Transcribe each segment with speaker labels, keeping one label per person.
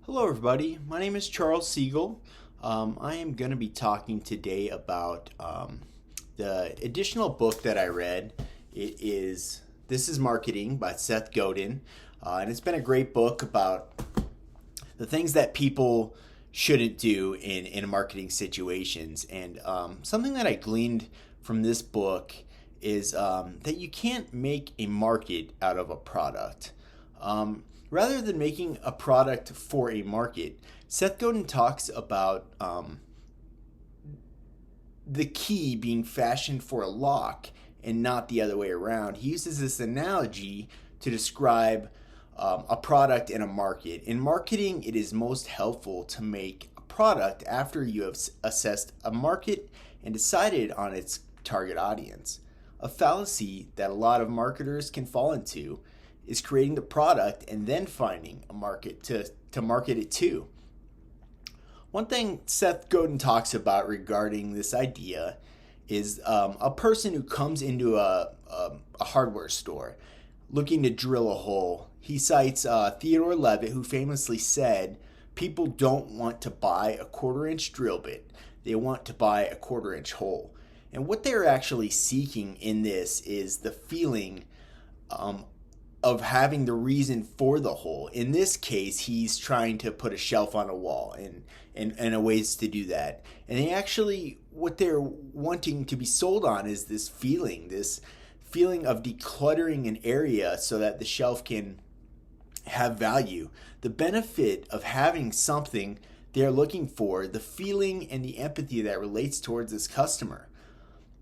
Speaker 1: Hello, everybody. My name is Charles Segal. I am going to be talking today about the additional book that I read. It is This is Marketing by Seth Godin. And it's been a great book about the things that people shouldn't do in marketing situations. And something that I gleaned from this book is that you can't make a market out of a product. Rather than making a product for a market, Seth Godin talks about the key being fashioned for a lock and not the other way around. He uses this analogy to describe a product and a market. In marketing, it is most helpful to make a product after you have assessed a market and decided on its target audience. A fallacy that a lot of marketers can fall into is creating the product and then finding a market to market it to. One thing Seth Godin talks about regarding this idea is a person who comes into a hardware store looking to drill a hole. He cites Theodore Levitt, who famously said, "People don't want to buy a quarter-inch drill bit. They want to buy a quarter-inch hole." And what they're actually seeking in this is the feeling of having the reason for the hole. In this case, he's trying to put a shelf on a wall and a ways to do that. And they actually, what they're wanting to be sold on is this feeling of decluttering an area so that the shelf can have value. The benefit of having something they're looking for, the feeling and the empathy that relates towards this customer.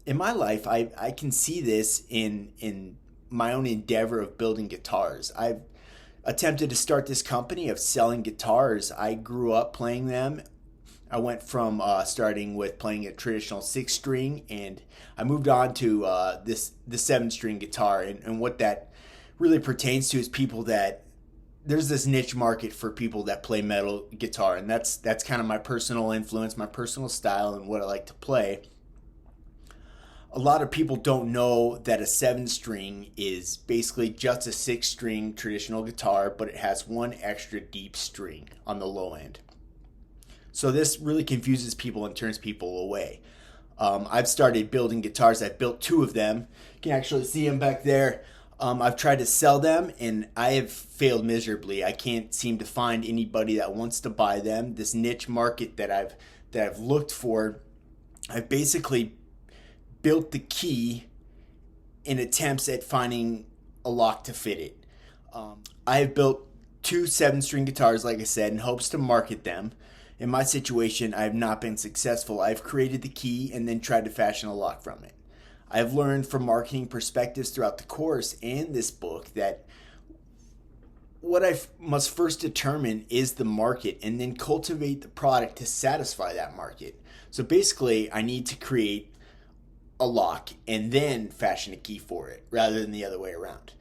Speaker 1: In my life, I can see this in my own endeavor of building guitars. I've attempted to start this company of selling guitars. I grew up playing them. I went from starting with playing a traditional 6-string, and I moved on to the 7-string guitar. And what that really pertains to is people that there's this niche market for people that play metal guitar, and that's kind of my personal influence, my personal style, and what I like to play. A lot of people don't know that a 7-string is basically just a 6-string traditional guitar, but it has one extra deep string on the low end. So this really confuses people and turns people away. I've started building guitars. I've built 2 of them. You can actually see them back there. I've tried to sell them, and I have failed miserably. I can't seem to find anybody that wants to buy them. This niche market that I've looked for, I've basically built the key in attempts at finding a lock to fit it. I have built 2 7-string guitars, like I said, in hopes to market them. In my situation, I have not been successful. I've created the key and then tried to fashion a lock from it. I have learned from marketing perspectives throughout the course and this book that what I must first determine is the market and then cultivate the product to satisfy that market. So basically, I need to create a lock and then fashion a key for it rather than the other way around.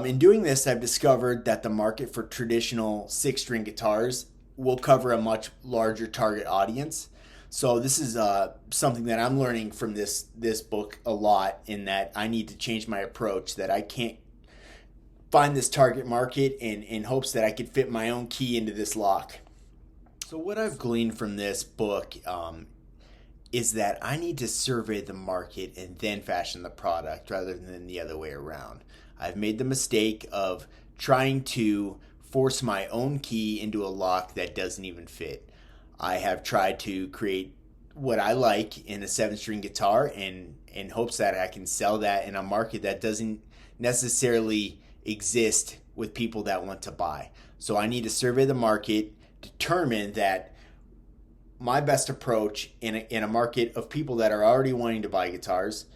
Speaker 1: In doing this, I've discovered that the market for traditional 6-string guitars will cover a much larger target audience. So this is something that I'm learning from this book a lot, in that I need to change my approach, that I can't find this target market in hopes that I could fit my own key into this lock. So what I've gleaned from this book is that I need to survey the market and then fashion the product rather than the other way around. I've made the mistake of trying to force my own key into a lock that doesn't even fit. I have tried to create what I like in a 7-string guitar in hopes that I can sell that in a market that doesn't necessarily exist with people that want to buy. So I need to survey the market, determine that my best approach in a market of people that are already wanting to buy guitars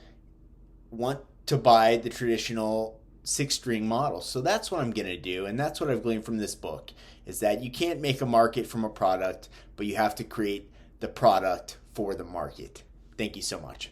Speaker 1: want to buy the traditional 6-string model. So that's what I'm going to do, and that's what I've gleaned from this book, is that you can't make a market from a product, but you have to create the product for the market. Thank you so much.